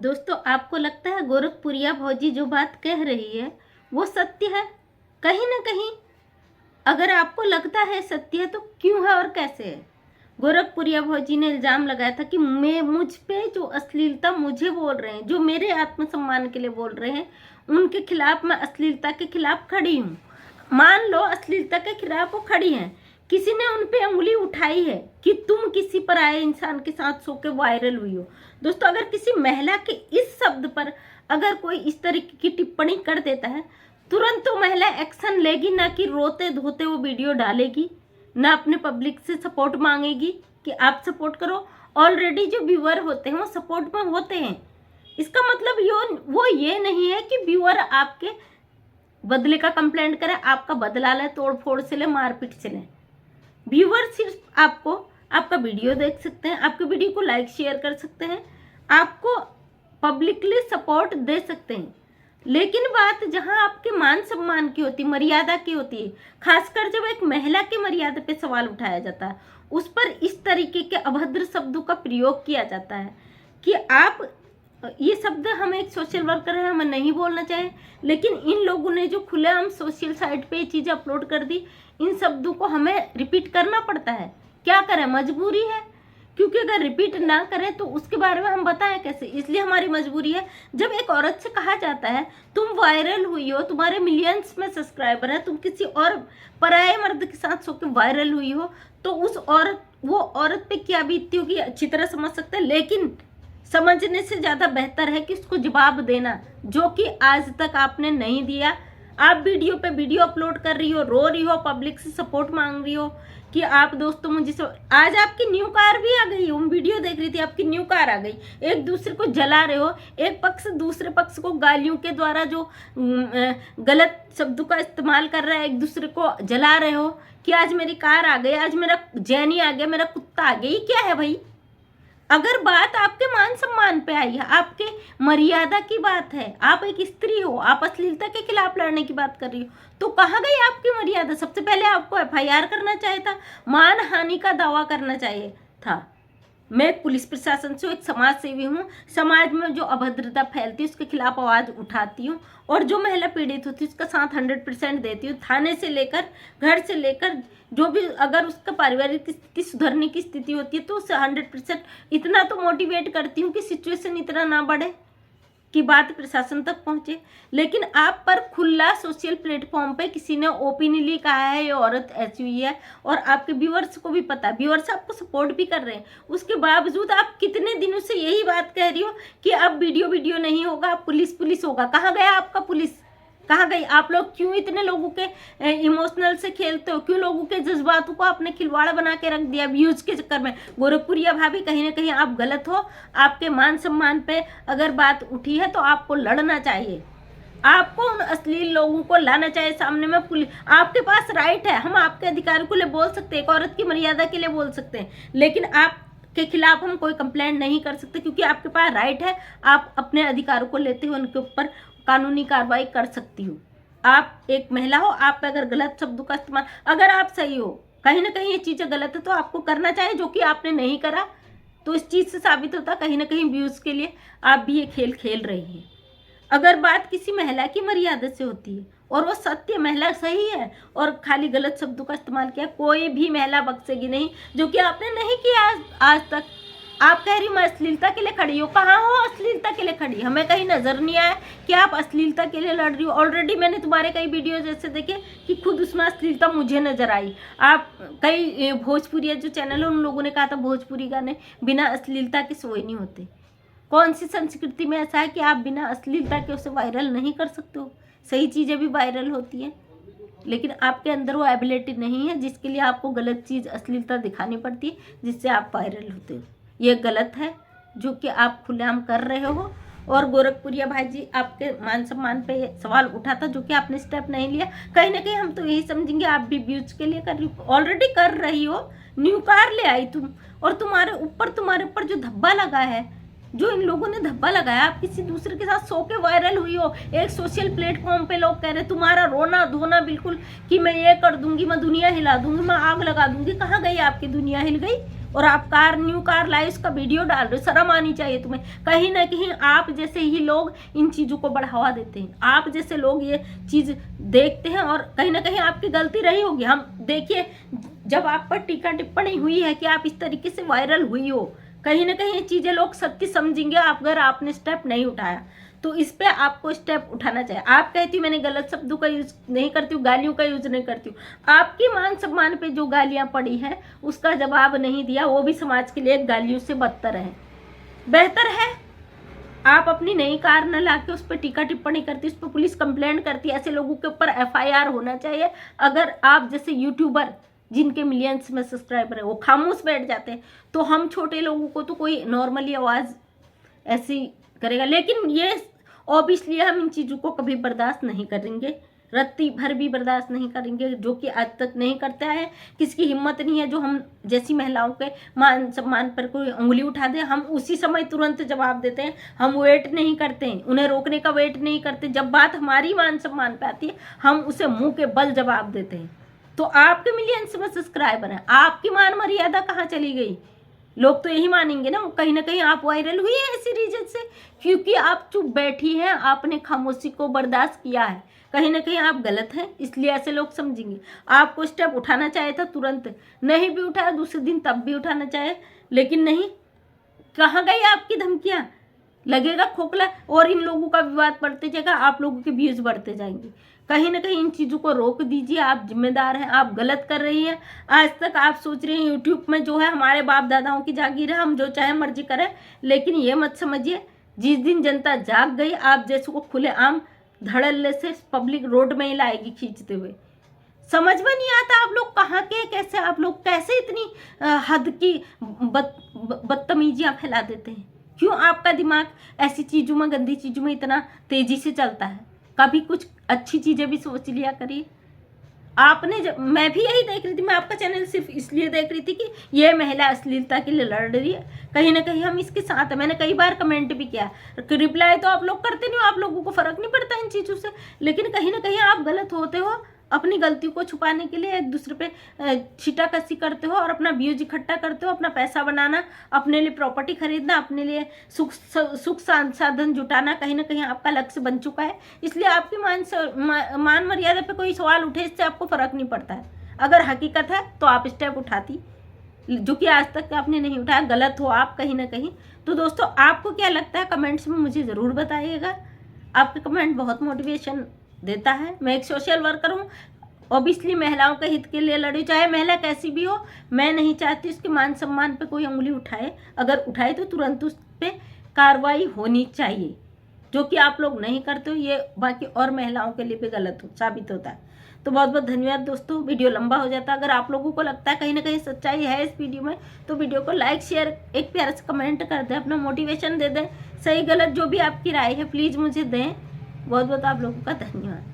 दोस्तों, आपको लगता है गोरखपुरिया भौजी जो बात कह रही है वो सत्य है? कहीं ना कहीं अगर आपको लगता है सत्य है तो क्यों है और कैसे है? गोरखपुरिया भौजी ने इल्जाम लगाया था कि मुझ पे जो अश्लीलता मुझे बोल रहे हैं, जो मेरे आत्मसम्मान के लिए बोल रहे हैं, उनके खिलाफ मैं अश्लीलता के खिलाफ खड़ी हूँ। मान लो अश्लीलता के खिलाफ वो खड़ी हैं, किसी ने उन पे उंगली उठाई है कि तुम किसी पर आए इंसान के साथ सो के वायरल हुई हो। दोस्तों, अगर किसी महिला के इस शब्द पर अगर कोई इस तरीके की टिप्पणी कर देता है, तुरंत तो महिला एक्शन लेगी, ना कि रोते धोते वो वीडियो डालेगी, ना अपने पब्लिक से सपोर्ट मांगेगी कि आप सपोर्ट करो। ऑलरेडी जो व्यूअर होते हैं वो सपोर्ट में होते हैं। इसका मतलब वो ये नहीं है कि व्यूअर आपके बदले का कंप्लेंट करे, आपका बदला ले, तोड़ फोड़ से ले, मारपीट से ले। व्यूअर सिर्फ आपको आपका वीडियो देख सकते हैं, आपके वीडियो को लाइक शेयर कर सकते हैं, आपको पब्लिकली सपोर्ट दे सकते हैं। लेकिन बात जहां आपके मान सम्मान की होती, मर्यादा की होती है, खासकर जब एक महिला की मर्यादा पे सवाल उठाया जाता है, उस पर इस तरीके के अभद्र शब्दों का प्रयोग किया जाता है कि आप ये शब्द, हम एक सोशल वर्कर हैं, हमें नहीं बोलना चाहिए, लेकिन इन लोगों ने जो खुलेआम सोशल साइट पे ये चीज़ अपलोड कर दी, इन शब्दों को हमें रिपीट करना पड़ता है। क्या करें, मजबूरी है, क्योंकि अगर रिपीट ना करें तो उसके बारे में हम बताएं कैसे, इसलिए हमारी मजबूरी है। जब एक औरत से कहा जाता है तुम वायरल हुई हो, तुम्हारे मिलियंस में सब्सक्राइबर है, तुम किसी और पराये मर्द के साथ सो के वायरल हुई हो, तो वो औरत पे क्या बीतती होगी अच्छी तरह समझ सकते हैं। लेकिन समझने से ज़्यादा बेहतर है कि उसको जवाब देना, जो कि आज तक आपने नहीं दिया। आप वीडियो पे वीडियो अपलोड कर रही हो, रो रही हो, पब्लिक से सपोर्ट मांग रही हो कि आप दोस्तों मुझे आज आपकी न्यू कार भी आ गई, हम वीडियो देख रही थी, आपकी न्यू कार आ गई। एक दूसरे को जला रहे हो, एक पक्ष दूसरे पक्ष को गालियों के द्वारा जो गलत शब्दों का इस्तेमाल कर रहा है, एक दूसरे को जला रहे हो कि आज मेरी कार आ गई, आज मेरा जैनी आ गया, मेरा कुत्ता आ गया। ये क्या है भाई? अगर बात आपके मान सम्मान पे आई है, आपके मर्यादा की बात है, आप एक स्त्री हो, आप अश्लीलता के खिलाफ लड़ने की बात कर रही हो, तो कहाँ गई आपकी मर्यादा? सबसे पहले आपको एफआईआर करना चाहिए था, मानहानि का दावा करना चाहिए था। मैं पुलिस प्रशासन से एक समाज सेवी हूँ, समाज में जो अभद्रता फैलती है उसके खिलाफ आवाज़ उठाती हूँ, और जो महिला पीड़ित होती है उसका साथ 100% देती हूँ। थाने से लेकर, घर से लेकर, जो भी अगर उसका पारिवारिक स्थिति सुधरने की स्थिति होती है तो उसे 100% इतना तो मोटिवेट करती हूँ कि सिचुएशन इतना ना बढ़े कि बात प्रशासन तक पहुंचे। लेकिन आप पर खुला सोशल प्लेटफॉर्म पे किसी ने ओपनली कहा है ये औरत ऐसी हुई है, और आपके व्यूअर्स को भी पता है, व्यूअर्स आपको सपोर्ट भी कर रहे हैं, उसके बावजूद आप कितने दिनों से यही बात कह रही हो कि अब वीडियो नहीं होगा, पुलिस होगा। कहाँ गया आपका पुलिस? कहाँ गई? आप लोग क्यों इतने लोगों के इमोशनल से खेलते हो? क्यों लोगों के जज्बातों को आपने खिलवाड़ा बना के रख दिया व्यूज के चक्कर में? गोरखपुरिया भाभी, कहीं ना कहीं आप गलत हो। आपके मान सम्मान पे अगर बात उठी है तो आपको लड़ना चाहिए, आपको उन अश्लील लोगों को लाना चाहिए सामने में। पुलिस, आपके पास राइट है, हम आपके अधिकार के लिए बोल सकते हैं, एक औरत की मर्यादा के लिए बोल सकते हैं, लेकिन आप के खिलाफ हम कोई कंप्लेंट नहीं कर सकते, क्योंकि आपके पास राइट है। आप अपने अधिकारों को लेते हुए उनके ऊपर कानूनी कार्रवाई कर सकती हो। आप एक महिला हो, आप पे अगर गलत शब्दों का इस्तेमाल, अगर आप सही हो, कहीं ना कहीं ये चीज़ें गलत है तो आपको करना चाहिए, जो कि आपने नहीं करा। तो इस चीज़ से साबित होता कहीं ना कहीं व्यूज़ के लिए आप भी ये खेल खेल रही हैं। अगर बात किसी महिला की मर्यादा से होती है और वो सत्य महिला सही है और खाली गलत शब्दों का इस्तेमाल किया, कोई भी महिला बख्शेगी नहीं, जो कि आपने नहीं किया आज तक। आप कह रही मैं अश्लीलता के लिए खड़ी हो, कहाँ हो अश्लीलता के लिए खड़ी? हमें कहीं नजर नहीं आया कि आप अश्लीलता के लिए लड़ रही हो। ऑलरेडी मैंने तुम्हारे कई वीडियो जैसे देखे कि खुद उसमें अश्लीलता मुझे नजर आई। आप कई भोजपुरी जो चैनल है उन लोगों ने कहा था भोजपुरी गाने बिना अश्लीलता के सोए नहीं होते। कौन सी संस्कृति में ऐसा है कि आप बिना अश्लीलता के उसे वायरल नहीं कर सकते हो? सही चीज़ें भी वायरल होती हैं, लेकिन आपके अंदर वो एबिलिटी नहीं है, जिसके लिए आपको गलत चीज़ अश्लीलता दिखानी पड़ती है, जिससे आप वायरल होते हो। ये गलत है जो कि आप खुलेआम कर रहे हो। और गोरखपुरिया भाई जी, आपके मान सम्मान पे सवाल उठा था, जो कि आपने स्टेप नहीं लिया। कहीं ना कहीं हम तो यही समझेंगे आप भी व्यूज के लिए कर रही हो, ऑलरेडी कर रही हो। न्यू कार ले आई तुम, और तुम्हारे ऊपर जो धब्बा लगा है, जो इन लोगों ने धब्बा लगाया, आप किसी दूसरे के साथ सो के वायरल हुई हो। एक सोशल प्लेटफॉर्म पे लोग कह रहे तुम्हारा रोना धोना बिल्कुल कि मैं ये कर दूंगी, मैं दुनिया हिला दूंगी, मैं आग लगा दूंगी। कहाँ गई आपकी दुनिया? हिल गई? और आप न्यू कार लाए उसका वीडियो डाल रहे हो, शर्म आनी चाहिए तुम्हें। कहीं ना कहीं आप जैसे ही लोग इन चीज़ों को बढ़ावा देते हैं, आप जैसे लोग ये चीज़ देखते हैं और कहीं ना कहीं आपकी गलती रही होगी। हम देखिए, जब आप पर टीका टिप्पणी हुई है कि आप इस तरीके से वायरल हुई हो, कहीं ना कहीं ये चीज़ें लोग सत्य समझेंगे अगर आपने स्टेप नहीं उठाया, तो इस पे आपको स्टेप उठाना चाहिए। आप कहती हूँ मैंने गलत शब्दों का यूज नहीं करती हूँ, गालियों का यूज नहीं करती हूँ, आपकी मान सम्मान पे जो गालियाँ पड़ी हैं उसका जवाब नहीं दिया, वो भी समाज के लिए गालियों से बदतर है। बेहतर है आप अपनी नई कार न लाके उस पर टीका टिप्पणी करती, उस पर पुलिस कंप्लेंट करती, ऐसे लोगों के ऊपर FIR होना चाहिए। अगर आप जैसे यूट्यूबर जिनके मिलियंस में सब्सक्राइबर है वो खामोश बैठ जाते हैं, तो हम छोटे लोगों को तो कोई नॉर्मली आवाज़ ऐसी करेगा। लेकिन ये ऑब्वियसली हम इन चीज़ों को कभी बर्दाश्त नहीं करेंगे, रत्ती भर भी बर्दाश्त नहीं करेंगे, जो कि आज तक नहीं करता है। किसकी हिम्मत नहीं है जो हम जैसी महिलाओं के मान सम्मान पर कोई उंगली उठा दे, हम उसी समय तुरंत जवाब देते हैं। हम वेट नहीं करते हैं, उन्हें रोकने का वेट नहीं करते। जब बात हमारी मान सम्मान पे आती है हम उसे मुंह के बल जवाब देते हैं। तो आपके मिलियंस में सब्सक्राइबर हैं, आपकी मान मर्यादा कहाँ चली गई? लोग तो यही मानेंगे ना कहीं आप वायरल हुई है इसी रीजन से, क्योंकि आप चुप बैठी हैं, आपने खामोशी को बर्दाश्त किया है। कहीं ना कहीं आप गलत हैं, इसलिए ऐसे लोग समझेंगे। आपको स्टेप उठाना चाहिए था तुरंत, नहीं भी उठाया दूसरे दिन तब भी उठाना चाहिए, लेकिन नहीं। कहाँ गई आपकी धमकियाँ? लगेगा खोखला और इन लोगों का विवाद बढ़ते जाएगा, आप लोगों के व्यूज बढ़ते जाएंगे। कहीं ना कहीं इन चीज़ों को रोक दीजिए, आप जिम्मेदार हैं, आप गलत कर रही हैं। आज तक आप सोच रहे हैं यूट्यूब में जो है हमारे बाप दादाओं की जागीर है, हम जो चाहे मर्जी करें, लेकिन ये मत समझिए जिस दिन जनता जाग गई आप जैसे को खुलेआम धड़ल्ले से पब्लिक रोड में ही लाएगी खींचते हुए। समझ में नहीं आता आप लोग कहाँ के, कैसे आप लोग कैसे इतनी हद की बदतमीजियाँ फैला देते हैं? क्यों आपका दिमाग ऐसी चीज़ों में, गंदी चीज़ों में इतना तेजी से चलता है? कभी कुछ अच्छी चीज़ें भी सोच लिया करिए। आपने मैं भी यही देख रही थी, मैं आपका चैनल सिर्फ इसलिए देख रही थी कि ये महिला अश्लीलता के लिए लड़ रही है, कहीं ना कहीं हम इसके साथ हैं। मैंने कई बार कमेंट भी किया, रिप्लाई तो आप लोग करते नहीं हो, आप लोगों को फर्क नहीं पड़ता इन चीज़ों से, लेकिन कहीं ना कहीं आप गलत होते हो। अपनी गलतियों को छुपाने के लिए एक दूसरे पे छीटाकसी करते हो और अपना व्यूज इकट्ठा करते हो, अपना पैसा बनाना, अपने लिए प्रॉपर्टी खरीदना, अपने लिए सुख साधन जुटाना कहीं ना कहीं आपका लक्ष्य बन चुका है। इसलिए आपकी मान मर्यादा पे कोई सवाल उठे इससे आपको फर्क नहीं पड़ता है। अगर हकीकत है तो आप स्टेप उठाती, जो कि आज तक आपने नहीं उठाया। गलत हो आप कहीं ना कहीं। तो दोस्तों आपको क्या लगता है कमेंट्स में मुझे ज़रूर बताइएगा। आपका कमेंट बहुत मोटिवेशन देता है। मैं एक सोशल वर्कर हूँ, ऑब्वियसली महिलाओं के हित के लिए लड़ी, चाहे महिला कैसी भी हो। मैं नहीं चाहती उसके मान सम्मान पे कोई उंगली उठाए, अगर उठाए तो तुरंत उस पर कार्रवाई होनी चाहिए, जो कि आप लोग नहीं करते हो। ये बाकी और महिलाओं के लिए भी गलत साबित होता है। तो बहुत बहुत धन्यवाद दोस्तों, वीडियो लंबा हो जाता है। अगर आप लोगों को लगता है कहीं ना कहीं सच्चाई है इस वीडियो में, तो वीडियो को लाइक शेयर एक प्यारा सा कमेंट कर दें, अपना मोटिवेशन दे दें। सही गलत जो भी आपकी राय है प्लीज़ मुझे दें। बहुत बहुत आप लोगों का धन्यवाद।